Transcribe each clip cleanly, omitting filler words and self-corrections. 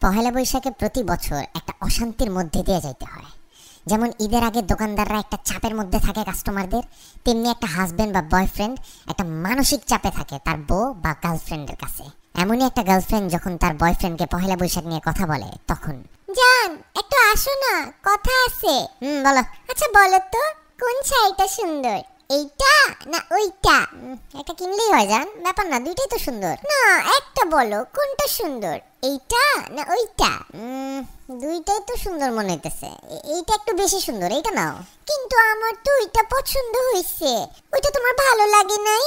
পহেলা বৈশাখে প্রতি বছর একটা অশান্তির মধ্যে দিয়ে যাইতে হয়। যেমন ঈদের আগে দোকানদাররা একটা চাপের মধ্যে থাকে কাস্টমারদের, তেমনি একটা হাজবেন্ড বা বয়ফ্রেন্ড একটা মানসিক চাপে থাকে তার বউ বা গার্লফ্রেন্ডের কাছে। এমনই একটা গার্লফ্রেন্ড যখন তার বয়ফ্রেন্ডকে পহেলা বৈশাখ নিয়ে কথা বলে তখন, জান একটু আসো না, কথা আছে। বলো। আচ্ছা বলো তো, কোন শাড়িটা সুন্দর, এইটা না ওইটা? একটা কিনলেই হয় জান, ব্যাপার না, দুইটাই তো সুন্দর। না একটা বলো, কোনটা সুন্দর, এইটা না ওইটা? দুইটাই তো সুন্দর মনে হইতেছে, এইটা একটু বেশি সুন্দর, এইটা নাও। কিন্তু আমার তো ওইটা পছন্দ হইছে, ওইটা তোমার ভালো লাগে নাই?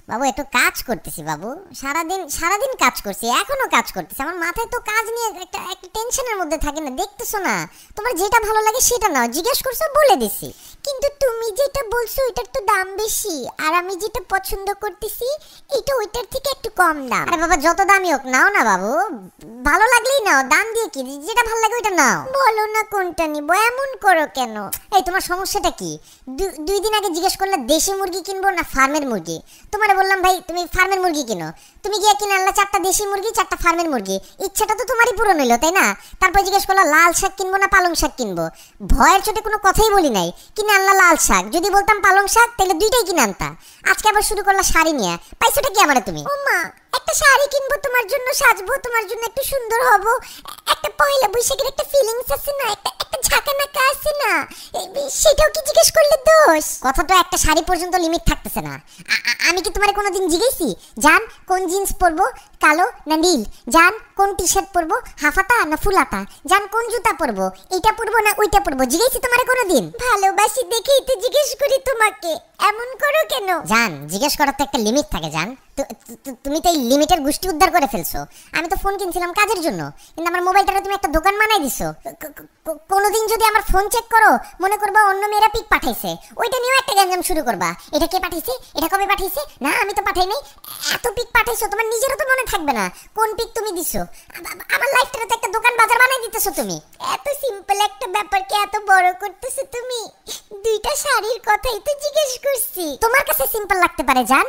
বাবু একটু কাজ করতেছি বাবু, সারাদিন কাজ করছি, এখনো কাজ করতেছি, আমার মাথায় তো কাজ নিয়ে একটা টেনশনের মধ্যে থাকে না, দেখতেছো না? তোমার যেটা ভালো লাগে সেটা নাও, জিজ্ঞেস করছো বলে দিছি। কিন্তু তুমি যেটা বলছো ওইটার তো দাম বেশি, আর আমি যেটা পছন্দ করতেছি এটা ওইটার থেকে একটু কম দাম। আরে বাবা যত দামই হোক নাও না বাবু, ভালো লাগলেই নাও, দাম দিয়ে কি, যেটা ভালো লাগে ওইটা নাও। বলো না কোনটা নিব, এমন করো কেন? এই তোমার সমস্যাটা কি? দুই দিন আগে জিজ্ঞেস করলে দেশি মুরগি কিনবো না ফার্মের মুরগি, তোমার বললাম ভাই তুমি ফার্মের মুরগি কিনো, তুমি গিয়ে কিনে আনলা 4টা দেশি মুরগি 4টা ফার্মের মুরগি, ইচ্ছাটা তো তোমারই পূরণ হইলো তাই না? তারপর জিজ্ঞেস করলা লাল শাক কিনবো না পালং শাক কিনবো, ভয়ের চোটে কোনো কথাই বলি নাই, কিনে আনলা লাল শাক, যদি বলতাম পালং শাক তাহলে দুইটাই কিনে আনতা। আজকে আবার শুরু করলা শাড়ি নিয়ে, পাইছোটা কি আমারে তুমি? ও মা, একটা শাড়ি কিনবো তোমার জন্য, সাজবো তোমার জন্য, একটু সুন্দর হব, একটা পয়লা বৈশাখের একটা ফিলিংস আছে না, একটা ঝাঁকানাকা আছে না, সেটাও কি জিজ্ঞেস করলে দোষ? কথা তো একটা শাড়ি পর্যন্ত লিমিট থাকতেছে না। আমি কি তোমারে কোনোদিন জিজ্ঞেসি জান কোন জিন্স পরবো, কালো না নীল? জান কোন টি শার্ট পরবো, হাফাতা না ফুলাতা? জান কোন জুতা পরবো, এইটা পরবো না ওইটা পরবো? জিজ্ঞেসি তোমারে কোনোদিন? ভালোবাসি দেখেই তো জিজ্ঞেস করি তোমাকে, এমন করো কেন? জান জিজ্ঞেস করার তো একটা লিমিট থাকে জান, তুমি তো এই লিমিটের গোষ্ঠী উদ্ধার করে ফেলছো। আমি তো ফোন কিনছিলাম কাজের জন্য, কিন্তু আমার মোবাইলটারে তুমি একটা দোকান বানাই দিছো। কোনোদিন যদি আমার ফোন চেক করো মনে করবা অন্য মেয়েরা পিক পাঠাইছে, ওইটা নিয়েও একটা গ্যাঞ্জাম শুরু করবা, এটা কে পাঠাইছে, এটা কবে পাঠাইছে, না আমি তো পাঠাই নাই, এত পিক পাঠাইছো তোমার নিজেরও তো মনে থাকবে না কোন পিক তুমি দিছো। আমার লাইফটারে তো একটা দোকান বাজার বানাই দিতেছো তুমি। এত সিম্পল একটা ব্যাপারকে এত বড় করতেছো তুমি। দুইটা শাড়ির কথাই তো জিজ্ঞেস করছি, তোমার কাছে সিম্পল লাগতে পারে জান,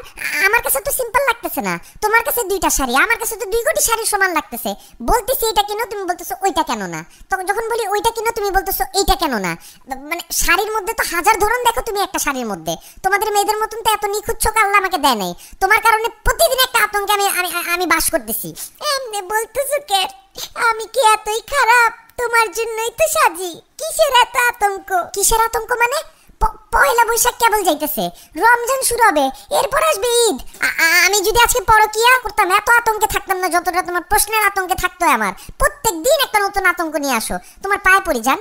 আমার কাছে তো সিম্পল লাগতেছে না। তোমার কাছে দুইটা শাড়ি, আমার কাছে তো 2 কোটি শাড়ির সমান লাগতেছে। বলতেছি এটা কিনো, তুমি বলতেছো ওইটা কেন না, তখন যখন বলি ওইটা কিনো তুমি বলতেছো এইটা কেন না। মানে শাড়ির মধ্যে তো হাজার ধরন দেখো তুমি একটা শাড়ির মধ্যে, তোমাদের মেয়েদের মতন তো এত নিখুঁত চোখ আল্লাহ আমাকে দেয় নাই। তোমার কারণে প্রতিদিন একটা আতঙ্কে আমি বাস করতেছি। এমনি বলতেছো কে? আমি কি এতই খারাপ? তোমার জন্যই তো সাজি। কিসের এত আতঙ্ক? কিসের আতঙ্ক মানে? পয়লা বৈশাখ কেবল যাইতেছে, রমজান শুরু হবে, এরপর আসবে ঈদ। আমি যদি আজকে পরকিয়া করতাম এত আতঙ্কে থাকতাম না যতটা তোমার প্রশ্নের আতঙ্কে থাকতো আমার। প্রত্যেক দিন একটা নতুন আতঙ্ক নিয়ে আসো। তোমার পায়ে পড়ি যান,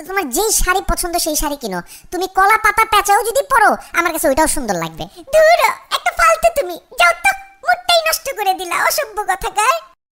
তোমার যেই শাড়ি পছন্দ সেই শাড়ি কিনো, তুমি কলা পাতা প্যাচাও যদি পরো আমার কাছে ওইটাও সুন্দর লাগবে। দূর একটা ফালতু, তুমি যাও তো, মুডটাই নষ্ট করে দিলা, অসভ্য কথাকার।